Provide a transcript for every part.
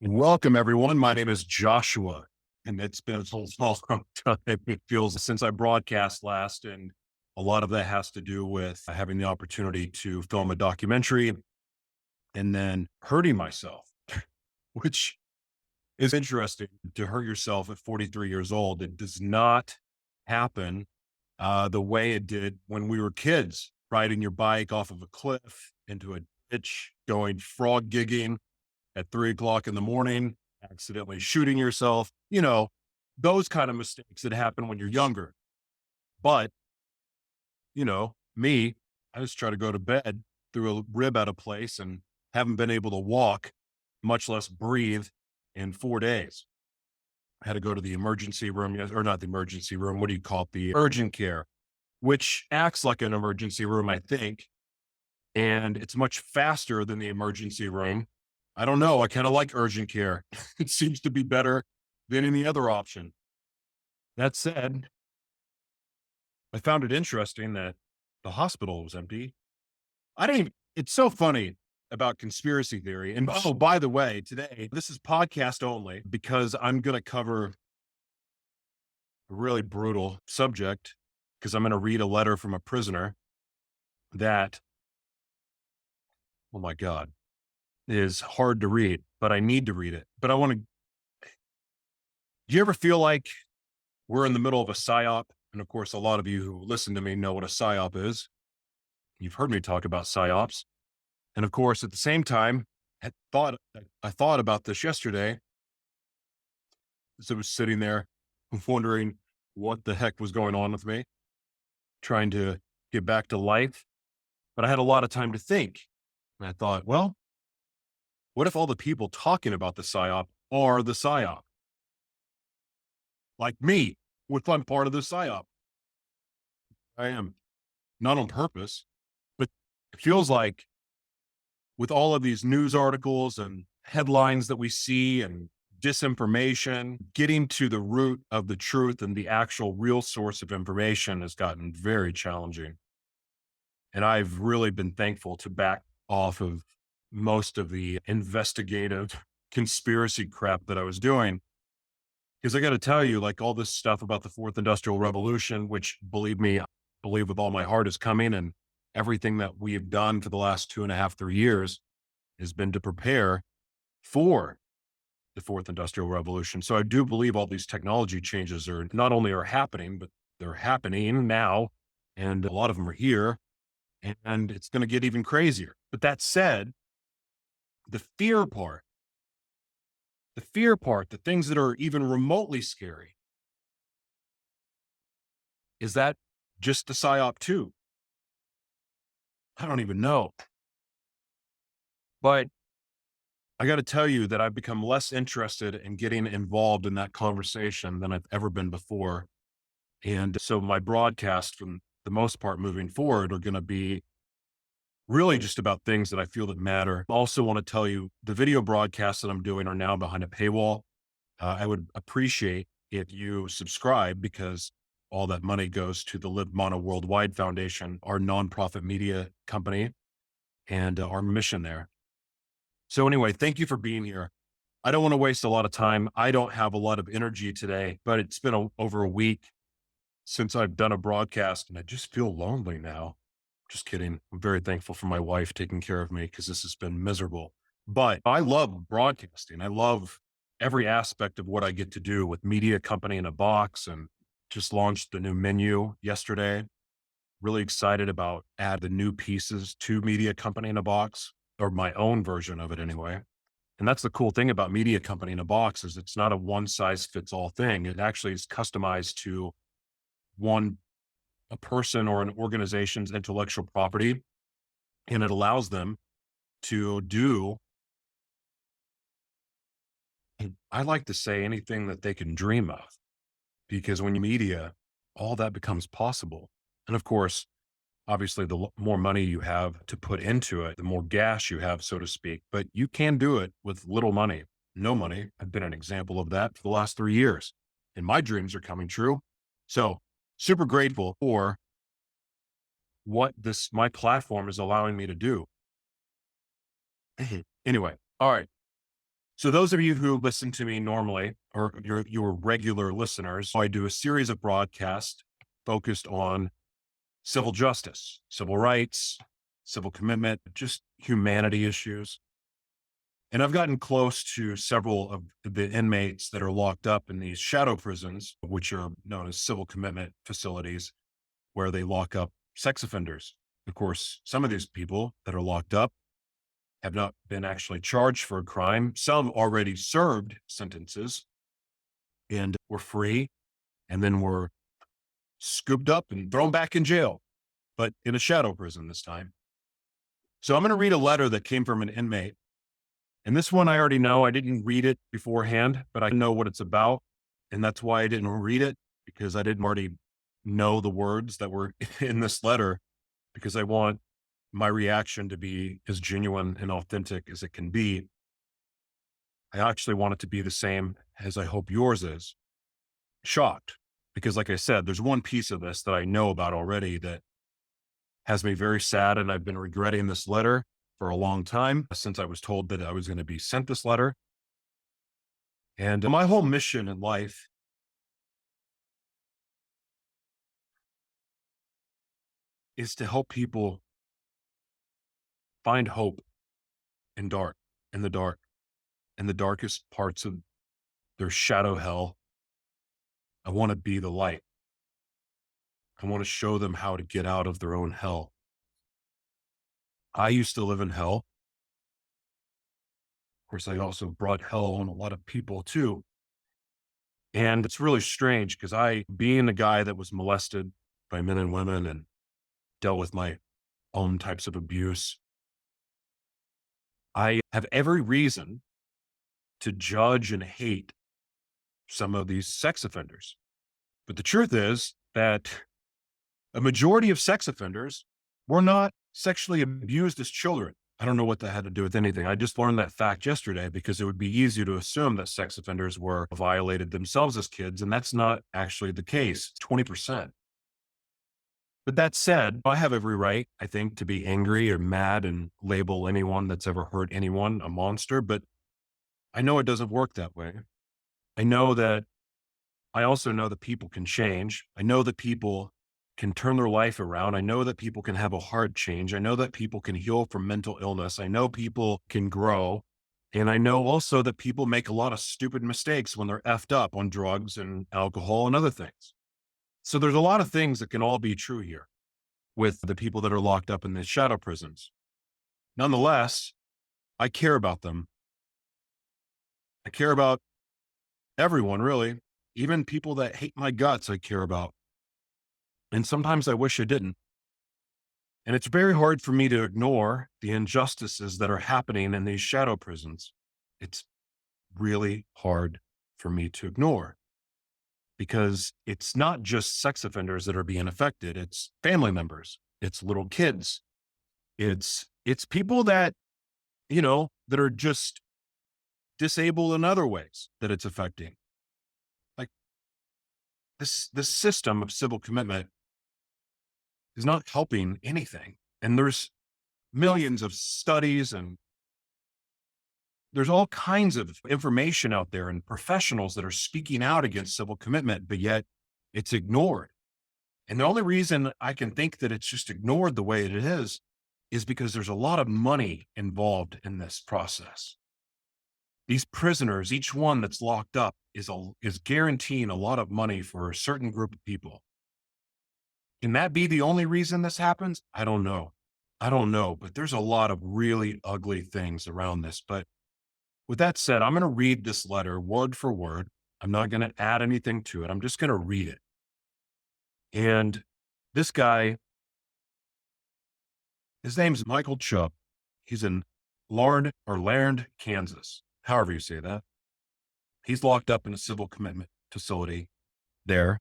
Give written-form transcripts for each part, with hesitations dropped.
Welcome, everyone. My name is Joshua, and it's been a long time. It feels since I broadcast last, and a lot of that has to do with having the opportunity to film a documentary and then hurting myself, which is interesting to hurt yourself at 43 years old. It does not happen the way it did when we were kids, riding your bike off of a cliff into a ditch, going frog gigging at 3 o'clock in the morning, accidentally shooting yourself, those kind of mistakes that happen when you're younger. But, me, I just try to go to bed, threw a rib out of place and haven't been able to walk, much less breathe in 4 days. I had to go to the emergency room, or not the emergency room. What do you call it? The urgent care, which acts like an emergency room, I think. And it's much faster than the emergency room. I don't know. I kind of like urgent care. It seems to be better than any other option. That said, I found it interesting that the hospital was empty. I didn't even, it's so funny about conspiracy theory. And oh, by the way, today, this is podcast only because I'm going to cover a really brutal subject because I'm going to read a letter from a prisoner that, oh my God, is hard to read, but I need to read it. But I want to, do you ever feel like we're in the middle of a psyop? And of course, a lot of you who listen to me know what a psyop is. You've heard me talk about psyops. And of course, at the same time, I thought about this yesterday as I was sitting there wondering what the heck was going on with me, trying to get back to life. But I had a lot of time to think. And I thought, well, what if all the people talking about the psyop are the psyop? Like me, if I'm part of the psyop. I am, not on purpose, but it feels like with all of these news articles and headlines that we see and disinformation, getting to the root of the truth and the actual real source of information has gotten very challenging. And I've really been thankful to back off of most of the investigative conspiracy crap that I was doing. Because I got to tell you, like all this stuff about the fourth industrial revolution, which believe me, I believe with all my heart is coming, and everything that we have done for the last 2.5, 3 years has been to prepare for the fourth industrial revolution. So I do believe all these technology changes are not only are happening, but they're happening now. And a lot of them are here, and it's going to get even crazier. But that said, the fear part, the things that are even remotely scary, is that just the psyop too? I don't even know. But I got to tell you that I've become less interested in getting involved in that conversation than I've ever been before. And so my broadcast, from the most part moving forward, are going to be really just about things that I feel that matter. I also want to tell you the video broadcasts that I'm doing are now behind a paywall. I would appreciate if you subscribe, because all that money goes to the Live Mono Worldwide Foundation, our nonprofit media company, and our mission there. So anyway, thank you for being here. I don't want to waste a lot of time. I don't have a lot of energy today, but it's been over a week since I've done a broadcast, and I just feel lonely now. Just kidding. I'm very thankful for my wife taking care of me because this has been miserable. But I love broadcasting. I love every aspect of what I get to do with Media Company in a Box, and just launched the new menu yesterday. Really excited about add the new pieces to Media Company in a Box, or my own version of it anyway. And that's the cool thing about Media Company in a Box, is it's not a one size fits all thing. It actually is customized to a person or an organization's intellectual property. And it allows them to do, and I like to say, anything that they can dream of, because when you media, all that becomes possible. And of course, obviously, the more money you have to put into it, the more gas you have, so to speak. But you can do it with little money, no money. I've been an example of that for the last 3 years, and my dreams are coming true. So super grateful for what my platform is allowing me to do. Anyway, all right. So those of you who listen to me normally, or your regular listeners, I do a series of broadcasts focused on civil justice, civil rights, civil commitment, just humanity issues. And I've gotten close to several of the inmates that are locked up in these shadow prisons, which are known as civil commitment facilities, where they lock up sex offenders. Of course, some of these people that are locked up have not been actually charged for a crime. Some already served sentences and were free, and then were scooped up and thrown back in jail, but in a shadow prison this time. So I'm going to read a letter that came from an inmate. And this one I already know. I didn't read it beforehand, but I know what it's about. And that's why I didn't read it, because I didn't already know the words that were in this letter, because I want my reaction to be as genuine and authentic as it can be. I actually want it to be the same as I hope yours is. Shocked. Because like I said, there's one piece of this that I know about already that has me very sad. And I've been regretting this letter for a long time, since I was told that I was going to be sent this letter. And my whole mission in life is to help people find hope in in the dark, in the darkest parts of their shadow hell. I want to be the light. I want to show them how to get out of their own hell. I used to live in hell. Of course, I also brought hell on a lot of people too. And it's really strange because being a guy that was molested by men and women and dealt with my own types of abuse, I have every reason to judge and hate some of these sex offenders. But the truth is that a majority of sex offenders were not sexually abused as children. I don't know what that had to do with anything. I just learned that fact yesterday, because it would be easy to assume that sex offenders were violated themselves as kids. And that's not actually the case. 20%. But that said, I have every right, I think, to be angry or mad and label anyone that's ever hurt anyone a monster. But I know it doesn't work that way. I also know that people can change. I know that people can turn their life around. I know that people can have a heart change. I know that people can heal from mental illness. I know people can grow. And I know also that people make a lot of stupid mistakes when they're effed up on drugs and alcohol and other things. So there's a lot of things that can all be true here with the people that are locked up in the shadow prisons. Nonetheless, I care about them. I care about everyone, really. Even people that hate my guts, I care about. And sometimes I wish I didn't. And it's very hard for me to ignore the injustices that are happening in these shadow prisons. It's really hard for me to ignore, because it's not just sex offenders that are being affected. It's family members. It's little kids. It's people that, that are just disabled in other ways that it's affecting. Like this system of civil commitment is not helping anything. And there's millions of studies, and there's all kinds of information out there and professionals that are speaking out against civil commitment, but yet it's ignored. And the only reason I can think that it's just ignored the way it is because there's a lot of money involved in this process. These prisoners, each one that's locked up is guaranteeing a lot of money for a certain group of people. Can that be the only reason this happens? I don't know. But there's a lot of really ugly things around this. But with that said, I'm going to read this letter word for word. I'm not going to add anything to it. I'm just going to read it. And this guy, his name's Michael Chubb. He's in Larned, Kansas, however you say that. He's locked up in a civil commitment facility there.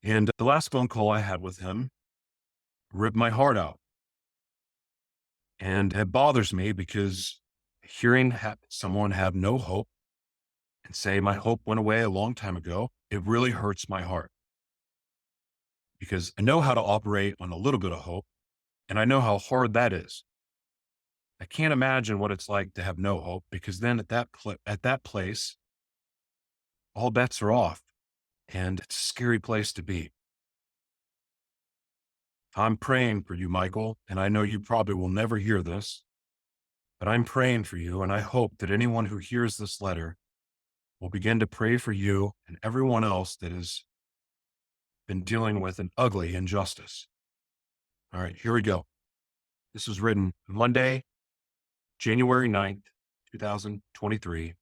And the last phone call I had with him ripped my heart out. And it bothers me because hearing someone have no hope and say, my hope went away a long time ago, it really hurts my heart. Because I know how to operate on a little bit of hope, and I know how hard that is. I can't imagine what it's like to have no hope, because then at that place, all bets are off, and it's a scary place to be. I'm praying for you, Michael, and I know you probably will never hear this, but I'm praying for you, and I hope that anyone who hears this letter will begin to pray for you and everyone else that has been dealing with an ugly injustice. All right, here we go. This was written Monday, January 9th, 2023.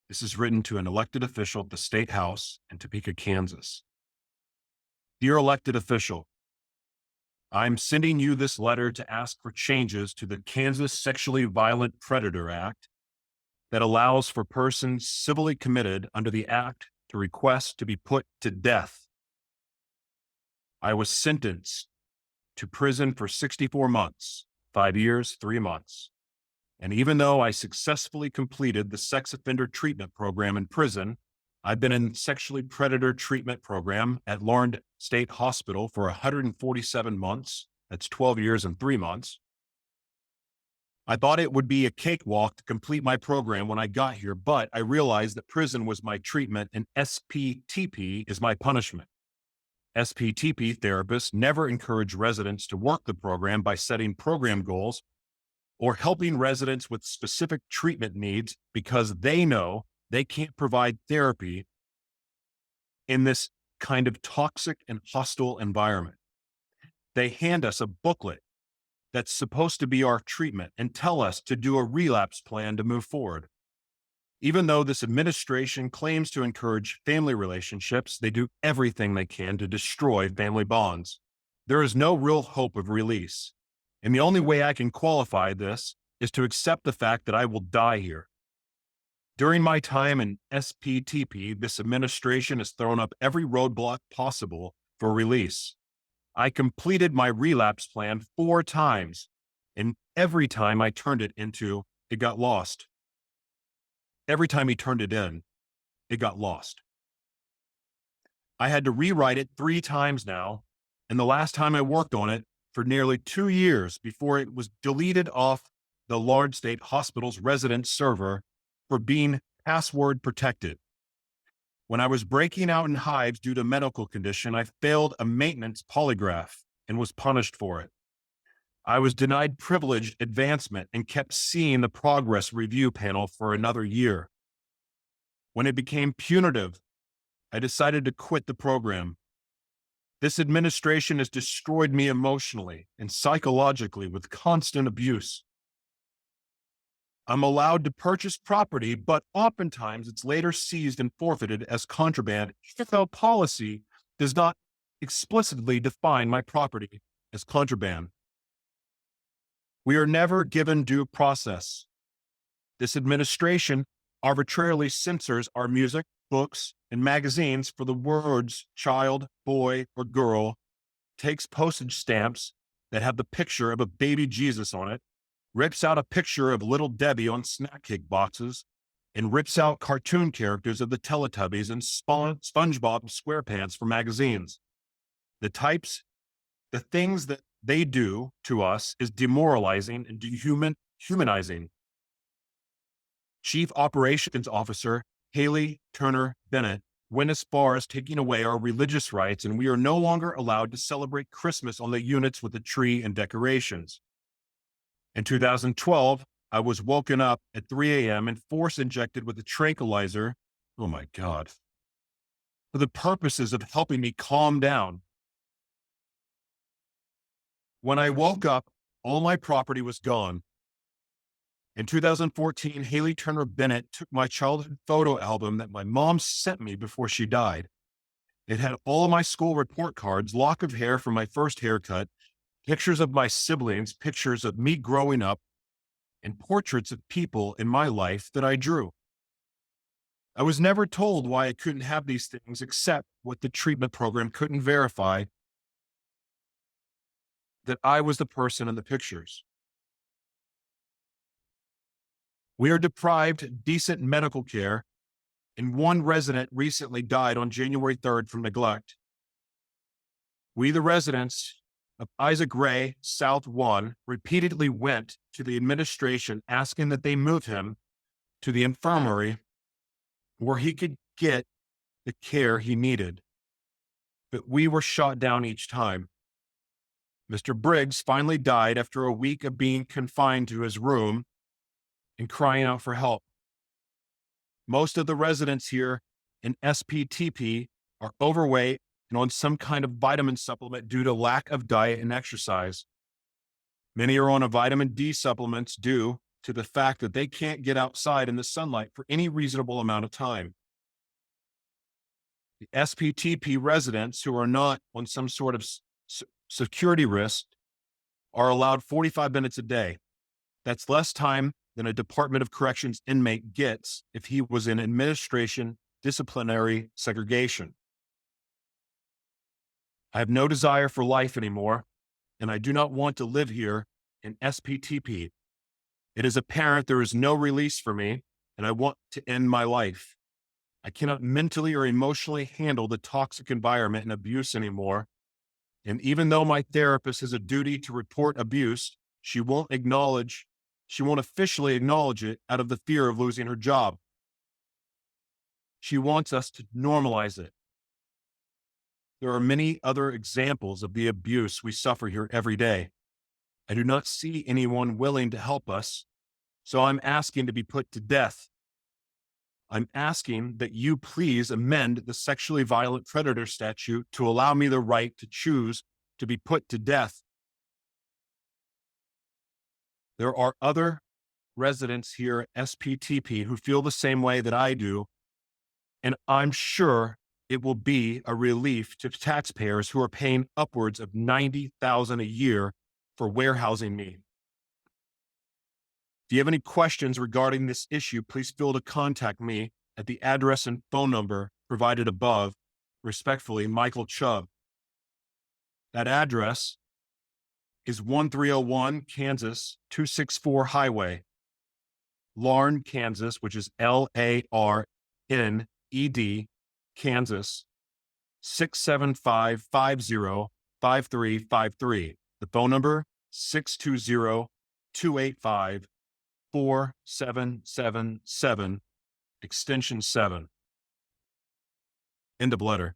This is written to an elected official at the State House in Topeka, Kansas. Dear elected official, I'm sending you this letter to ask for changes to the Kansas Sexually Violent Predator Act that allows for persons civilly committed under the act to request to be put to death. I was sentenced to prison for 64 months, 5 years, 3 months. And even though I successfully completed the sex offender treatment program in prison, I've been in sexually predator treatment program at Larned State Hospital for 147 months. That's 12 years and 3 months. I thought it would be a cakewalk to complete my program when I got here, but I realized that prison was my treatment and SPTP is my punishment. SPTP therapists never encourage residents to work the program by setting program goals or helping residents with specific treatment needs, because they know they can't provide therapy in this kind of toxic and hostile environment. They hand us a booklet that's supposed to be our treatment and tell us to do a relapse plan to move forward. Even though this administration claims to encourage family relationships, they do everything they can to destroy family bonds. There is no real hope of release. And the only way I can qualify this is to accept the fact that I will die here. During my time in SPTP, this administration has thrown up every roadblock possible for release. I completed my relapse plan 4 times, and every time I turned it into, it got lost. Every time he turned it in, it got lost. I had to rewrite it 3 times now, and the last time I worked on it for nearly 2 years before it was deleted off the Larned State Hospital's resident server for being password protected. When I was breaking out in hives due to medical condition, I failed a maintenance polygraph and was punished for it. I was denied privileged advancement and kept seeing the progress review panel for another year. When it became punitive, I decided to quit the program. This administration has destroyed me emotionally and psychologically with constant abuse. I'm allowed to purchase property, but oftentimes it's later seized and forfeited as contraband, even though policy does not explicitly define my property as contraband. We are never given due process. This administration arbitrarily censors our music, books, and magazines for the words child, boy, or girl, takes postage stamps that have the picture of a baby Jesus on it, rips out a picture of Little Debbie on snack cake boxes, and rips out cartoon characters of the Teletubbies and SpongeBob SquarePants for magazines. The things that they do to us is demoralizing and dehumanizing. Chief Operations Officer Haley Turner Bennett went as far as taking away our religious rights, and we are no longer allowed to celebrate Christmas on the units with the tree and decorations. In 2012, I was woken up at 3 a.m. and force injected with a tranquilizer, oh my God, for the purposes of helping me calm down. When I woke up, all my property was gone. In 2014, Haley Turner Bennett took my childhood photo album that my mom sent me before she died. It had all of my school report cards, lock of hair from my first haircut, pictures of my siblings, pictures of me growing up, and portraits of people in my life that I drew. I was never told why I couldn't have these things except what the treatment program couldn't verify, that I was the person in the pictures. We are deprived decent medical care, and one resident recently died on January 3rd from neglect. We, the residents of Isaac Ray, South 1, repeatedly went to the administration asking that they move him to the infirmary where he could get the care he needed. But we were shot down each time. Mr. Briggs finally died after a week of being confined to his room and crying out for help. Most of the residents here in SPTP are overweight and on some kind of vitamin supplement due to lack of diet and exercise. Many are on a vitamin D supplements due to the fact that they can't get outside in the sunlight for any reasonable amount of time. The SPTP residents who are not on some sort of security risk are allowed 45 minutes a day. That's less time than a Department of Corrections inmate gets if he was in administration disciplinary segregation. I have no desire for life anymore, and I do not want to live here in SPTP. It is apparent there is no release for me, and I want to end my life. I cannot mentally or emotionally handle the toxic environment and abuse anymore. And even though my therapist has a duty to report abuse, she won't officially acknowledge it out of the fear of losing her job. She wants us to normalize it. There are many other examples of the abuse we suffer here every day. I do not see anyone willing to help us, so I'm asking to be put to death. I'm asking that you please amend the sexually violent predator statute to allow me the right to choose to be put to death. There are other residents here at SPTP who feel the same way that I do, and I'm sure it will be a relief to taxpayers who are paying upwards of $90,000 a year for warehousing me. If you have any questions regarding this issue, please feel to contact me at the address and phone number provided above. Respectfully, Michael Chubb. That address is 1301 Kansas 264 Highway, Larned, Kansas, which is Larned, Kansas 675505353. The phone number 620-285-4777, extension 7. End of letter.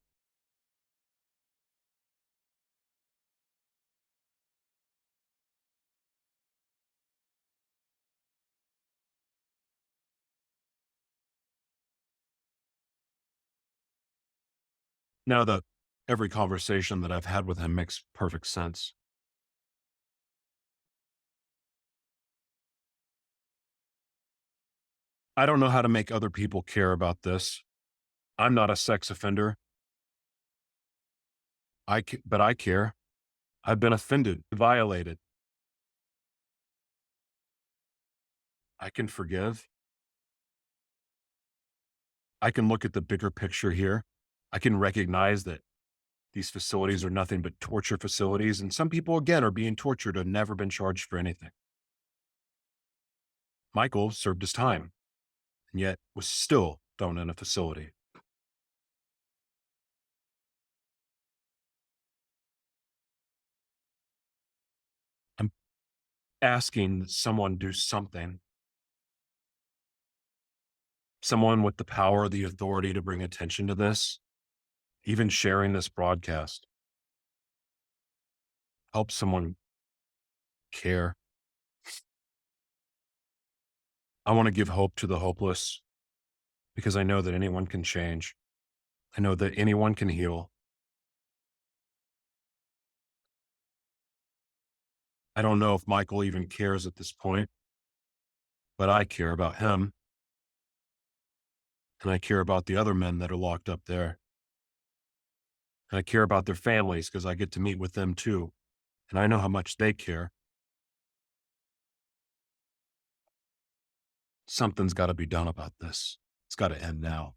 Now that every conversation that I've had with him makes perfect sense. I don't know how to make other people care about this. I'm not a sex offender. But I care. I've been offended, violated. I can forgive. I can look at the bigger picture here. I can recognize that these facilities are nothing but torture facilities, and some people, again, are being tortured and never been charged for anything. Michael served his time, and yet was still thrown in a facility. I'm asking that someone do something. Someone with the power, the authority to bring attention to this, even sharing this broadcast. Help someone care. I want to give hope to the hopeless because I know that anyone can change. I know that anyone can heal. I don't know if Michael even cares at this point, but I care about him. And I care about the other men that are locked up there. And I care about their families because I get to meet with them too. And I know how much they care. Something's got to be done about this. It's got to end now.